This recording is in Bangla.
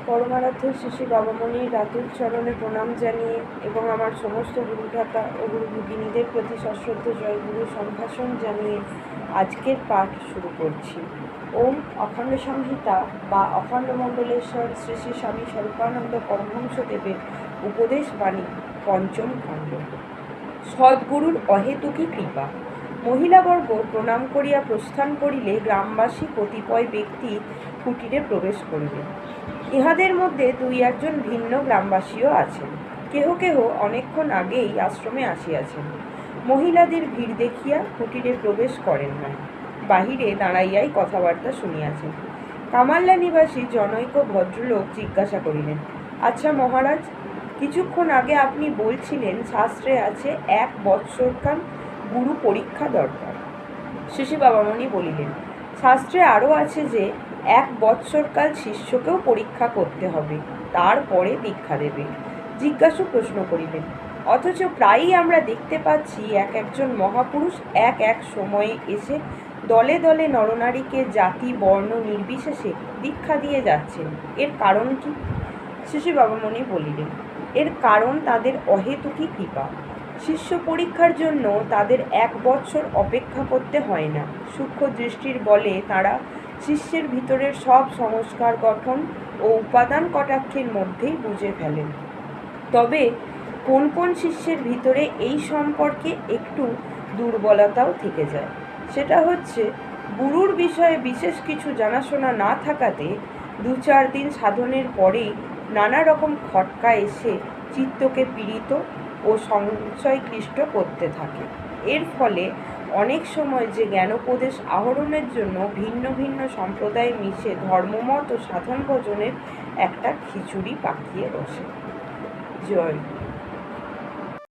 পরমারাধ্য শ্রী বাবামণির রাতুল চরণে প্রণাম জানিয়ে এবং আমার সমস্ত গুরুভ্রাতা ও গুরু ভগিনীদের প্রতি সশ্রদ্ধ জয়গুরু সম্ভাষণ জানিয়ে আজকের পাঠ শুরু করছি। ওম অখণ্ড সংহিতা বা অখণ্ড মণ্ডলেশ্বর শ্রী শ্রী স্বামী স্বরূপানন্দ পরমহংসদেবের উপদেশ বাণী পঞ্চম খণ্ড। সদ্গুরুর অহেতুকী কৃপা। মহিলাবর্গ প্রণাম করিয়া প্রস্থান করিলে গ্রামবাসী কতিপয় ব্যক্তি কুটিরে প্রবেশ করিলেন। ইহাদের মধ্যে দুই একজন ভিন্ন গ্রামবাসীও আছেন। কেহ কেহ অনেকক্ষণ আগেই আশ্রমে আসিয়াছেন। মহিলাদের ভিড় দেখিয়া কুটিরে প্রবেশ করেন নাই, বাহিরে দাঁড়াইয়াই কথাবার্তা শুনিয়াছেন। কামাল্লা নিবাসী জনৈক ভদ্রলোক জিজ্ঞাসা করিলেন, আচ্ছা মহারাজ, কিছুক্ষণ আগে আপনি বলছিলেন শাস্ত্রে আছে 1 বৎসরকাল গুরু পরীক্ষা দরকার। শ্রী বাবামণি বলিলেন, শাস্ত্রে আরও আছে যে 1 বৎসরকাল শিষ্যকেও পরীক্ষা করতে হবে, তারপরে দীক্ষা দেবে। জিজ্ঞাসু প্রশ্ন করিলেন, অথচ প্রায়ই আমরা দেখতে পাচ্ছি একজন মহাপুরুষ এক সময়ে এসে দলে দলে নরনারীকে জাতি বর্ণ নির্বিশেষে দীক্ষা দিয়ে যাচ্ছেন, এর কারণ কি? শ্রী বাবামণি বলিলেন, এর কারণ তাদের অহেতুকী কৃপা। শিষ্য পরীক্ষার জন্য তাদের 1 বৎসর অপেক্ষা করতে হয় না। সূক্ষ্ম দৃষ্টির বলে তারা শিষ্যের ভিতরের সব সংস্কার গঠন ও উপাদান কটাক্ষের মধ্যেই বুঝে ফেলেন। তবে কোন কোন শিষ্যের ভিতরে এই সম্পর্কে একটু দুর্বলতাও থেকে যায়। সেটা হচ্ছে গুরুর বিষয়ে বিশেষ কিছু জানাশোনা না থাকাতে 2-4 দিন সাধনের পরেই নানা রকম খটকা এসে চিত্তকে পীড়িত ও সংশয়ক্লিষ্ট করতে থাকে। এর ফলে অনেক সময় যে জ্ঞানোপদেশ আহরণের জন্য ভিন্ন ভিন্ন সম্প্রদায় মিশে ধর্মমত ও সাধন ভজনের একটা খিচুড়ি পাকিয়ে বসে। জয়।